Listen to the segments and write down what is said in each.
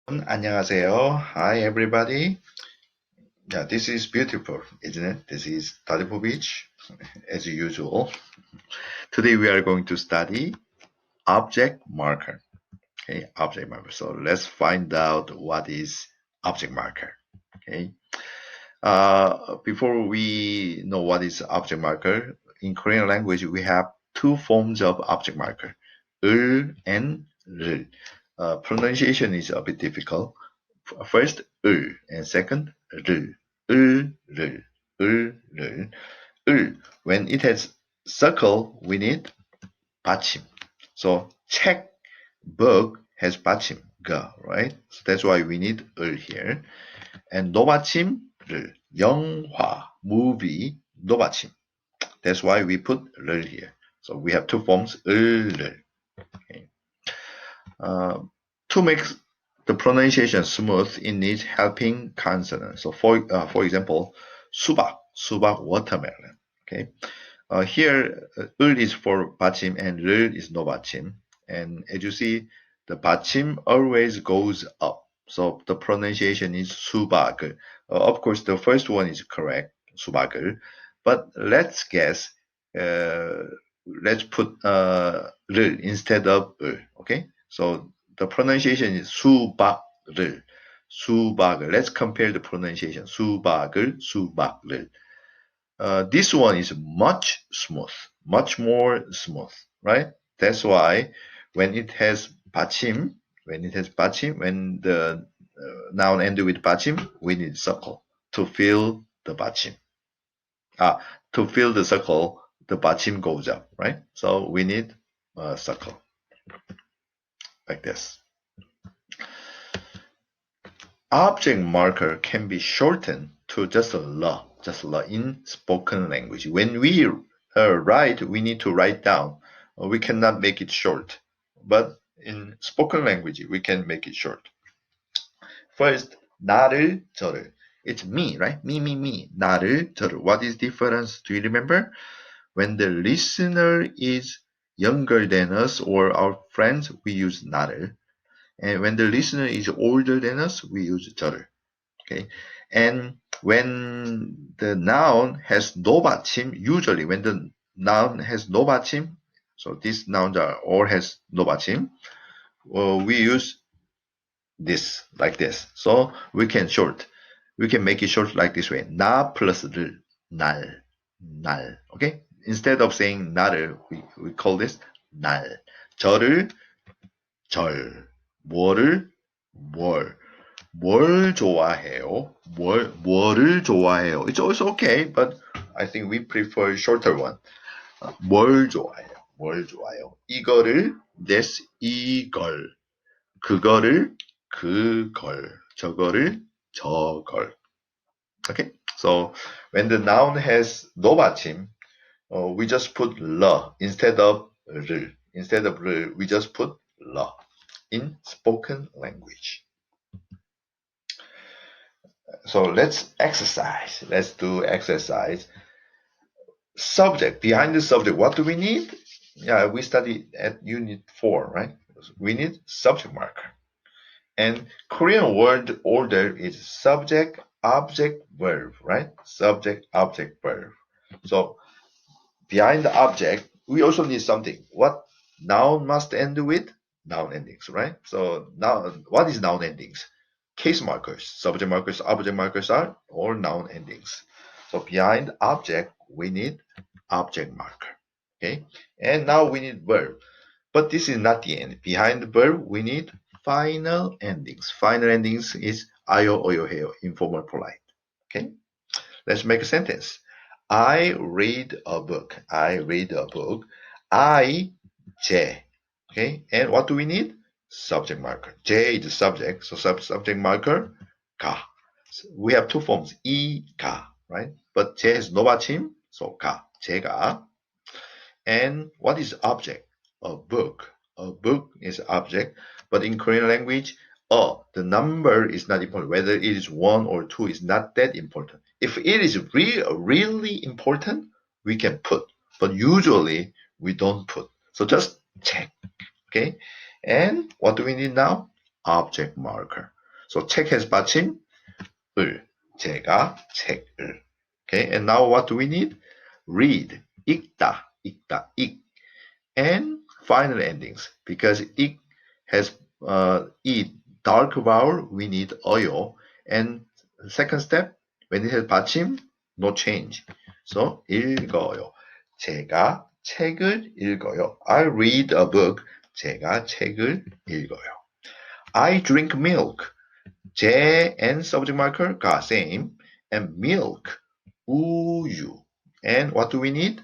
안녕하세요. Hi, everybody. Yeah, this is beautiful, isn't it? This is Tadipo Beach, as usual. Today we are going to study object marker. Okay, object marker. So let's find out what is object marker. Okay. Before we know what is object marker, in Korean language we have two forms of object marker, 을 and 를. Pronunciation is a bit difficult. First, 을, and second, 를. 을, 를, 을, 를. 을. When it has circle, we need 받침. So, 책, book has 받침, 가, right? So that's why we need 을 here. And 노받침, 를. 영화, movie, 노받침. That's why we put 를 here. So we have two forms, 을, 를. Okay. To make the pronunciation smooth, it needs helping consonants. So for example, 수박, 수박, watermelon. Okay. Here, 을 is for 받침 and 를 is no 받침. And as you see, the 받침 always goes up. So the pronunciation is 수박을. Of course, the first one is correct, 수박을. But let's guess. Let's put 를 instead of 을. Okay. So the pronunciation is 수박을. 수박을. Let's compare the pronunciation. 수박을, 수박을. This one is much smooth, much more smooth, right? That's why when it has 받침, when the noun ends with 받침, we need circle to fill the 받침. To fill the circle, the 받침 goes up, right? So we need a circle like this. Object marker can be shortened to just la in spoken language. When we write, we need to write down. We cannot make it short. But in spoken language, we can make it short. First, 나를, 저를. It's me, right? Me. 나를, 저를. What is difference? Do you remember? When the listener is younger than us or our friends, we use 나를. And when the listener is older than us, we use 저를. Okay. And when the noun has no 받침, usually when the noun has no 받침, so these nouns are all has no 받침, we use this, like this. So we can make it short like this way. 나 plus 를, 날. Okay? Instead of saying 나를, we call this 날. 저를, 절. 뭐를, 뭘. 뭘 좋아해요? 뭐를 좋아해요? It's also okay, but I think we prefer shorter one. 뭘 좋아해요? 뭘 좋아해요? 이거를, this, 이걸. 그거를, 그걸. 저거를, 저걸. Okay? So, when the noun has no 받침, we just put 러 instead of 를. Instead of 를, we just put 러 in spoken language. So let's exercise. Let's do exercise. Subject. Behind the subject, what do we need? Yeah, we studied at unit 4, right? We need subject marker. And Korean word order is subject, object, verb, right? Subject, object, verb. So behind the object, we also need something. What noun must end with? Noun endings, right? So now, what is noun endings? Case markers, subject markers, object markers are all noun endings. So behind object, we need object marker. Okay, and now we need verb. But this is not the end. Behind the verb, we need final endings. Final endings is 아요, 어요, 해요, informal polite. Okay, let's make a sentence. I read a book. I read a book. I, 제. Okay, and what do we need? Subject marker. J is the subject, so subject marker, 가. So we have two forms, 이, 가, right? But 제 has no 받침, so 가, 제가. And what is object? A book. A book is object, but in Korean language, the number is not important. Whether it is 1 or 2 is not that important. If it is really important, we can put, but usually we don't put. So just check, okay? And what do we need now? Object marker. So 책 has 받침 을. 제가 책을. Okay, and now what do we need? Read. 읽다, 읽다, 읽. And final endings. Because 읽 has dark vowel, we need 어요. And second step, when it has 받침, no change. So 읽어요. 제가 책을 읽어요. I read a book. 제가 책을 읽어요. I drink milk. 제 and subject marker 가 same. And milk, 우유. And what do we need?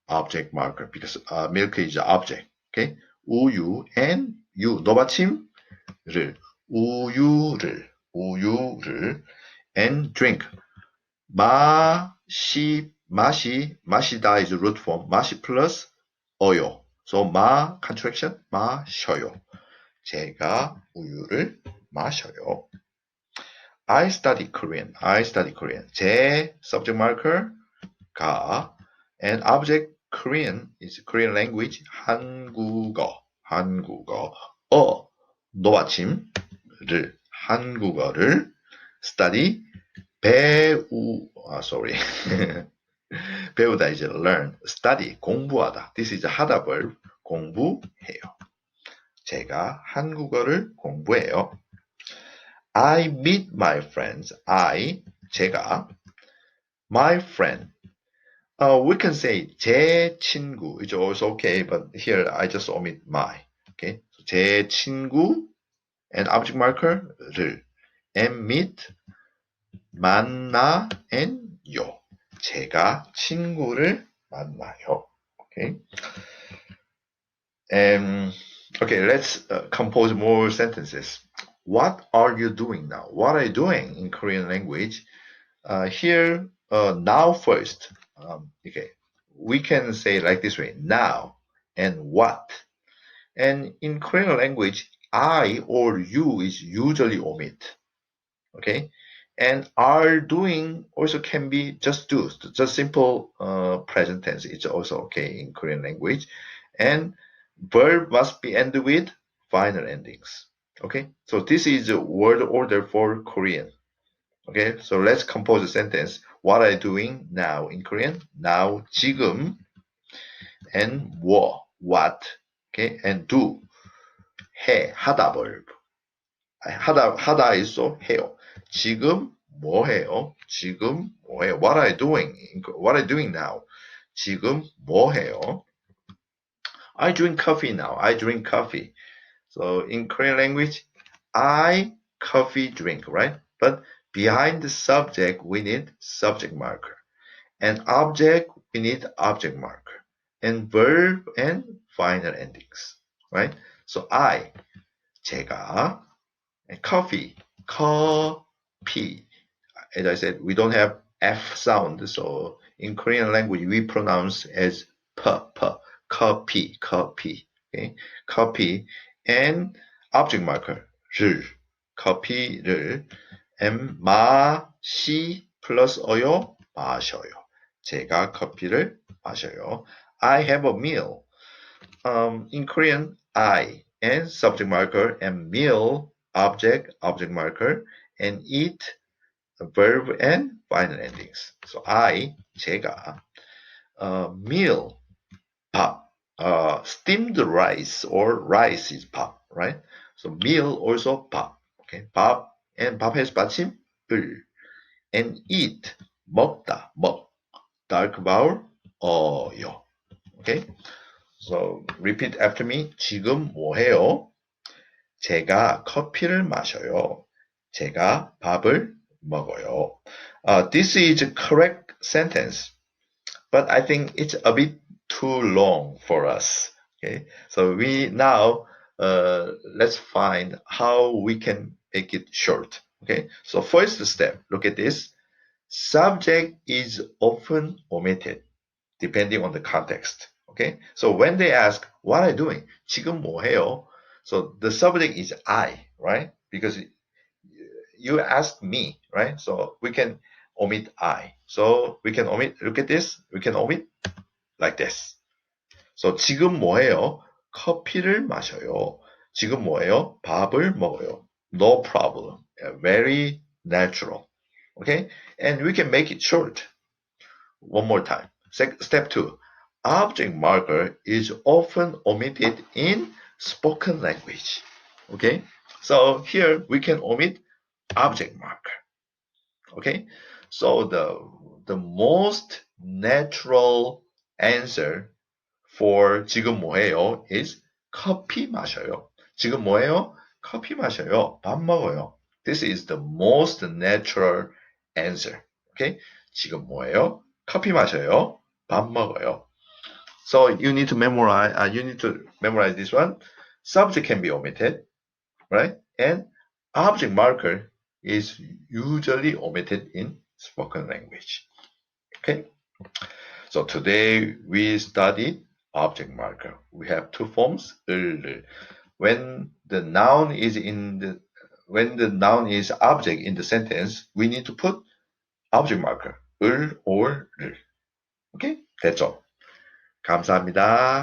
Object marker because milk is the object. Okay, 우유 and 유 노받침를 우유를 and drink 마시다 is root form 마시 plus 어요. So contraction 마셔요. 제가 우유를 마셔요. I study Korean. 제 subject marker 가 and object Korean is Korean language 한국어 노받침를 한국어를 study 배우다 is learn study 공부하다 this is 하다 verb 공부해요. 제가 한국어를 공부해요. I meet my friends. 제가 my friend. We can say 제 친구. It's also okay, but here I just omit my. Okay, so 제 친구 and object marker를 and meet 만나 and 요. 제가 친구를 만나요. Okay. Okay, let's compose more sentences. What are you doing now? What are you doing in Korean language? Here, now first. Okay, we can say like this way: now and what. And in Korean language, I or you is usually omit. Okay, and are doing also can be just do, just simple present tense. It's also okay in Korean language, and verb must be ended with final endings. Okay, so this is the word order for Korean. Okay, so let's compose a sentence. What are you doing now in Korean? Now, 지금, and what. Okay, and do, 하다 verb. 하다 is so 해요. 지금 뭐 해요? What are you doing? What are you doing now? 지금 뭐 해요? I drink coffee now. I drink coffee. So in Korean language, I coffee drink, right? But behind the subject, we need subject marker. And object, we need object marker. And verb and final endings, right? So 제가, and coffee, as I said, we don't have F sound. So in Korean language, we pronounce as coffee. Okay, coffee and object marker 커피를 and 마시 plus 어요 마셔요. 제가 커피를 마셔요. I have a meal. In Korean, I and subject marker and meal object marker and eat verb and final endings. So 제가 meal 밥 steamed rice or rice is 밥, right? So meal also 밥. Okay, 밥 and 밥 has 받침 을 and eat 먹다 dark vowel 어요. Okay, so repeat after me. 지금 뭐 해요? 제가 커피를 마셔요. 제가 밥을 먹어요. This is a correct sentence, but I think it's a bit too long for us. Okay, so we now let's find how we can make it short. Okay, so first step, look at this. Subject is often omitted depending on the context. Okay, so when they ask, what are you doing? 지금 뭐 해요? So the subject is I, right? Because you asked me, right? So we can omit I. So we can omit, look at this. We can omit like this. So 지금 뭐 해요? 커피를 마셔요. 지금 뭐 해요? 밥을 먹어요. No problem. very natural. Okay, and we can make it short. One more time. Step 2. Object marker is often omitted in spoken language. Okay, so here we can omit object marker. Okay, so the most natural answer for 지금 뭐해요 is 커피 마셔요. 지금 뭐해요? 커피 마셔요. 밥 먹어요. This is the most natural answer. Okay? 지금 뭐해요? 커피 마셔요. 밥 먹어요. So you need to memorize this one. Subject can be omitted, right? And object marker is usually omitted in spoken language. Okay? So today we studied object marker. We have two forms. When the noun is object in the sentence, we need to put object marker 을 or 를. Okay? That's all. 감사합니다.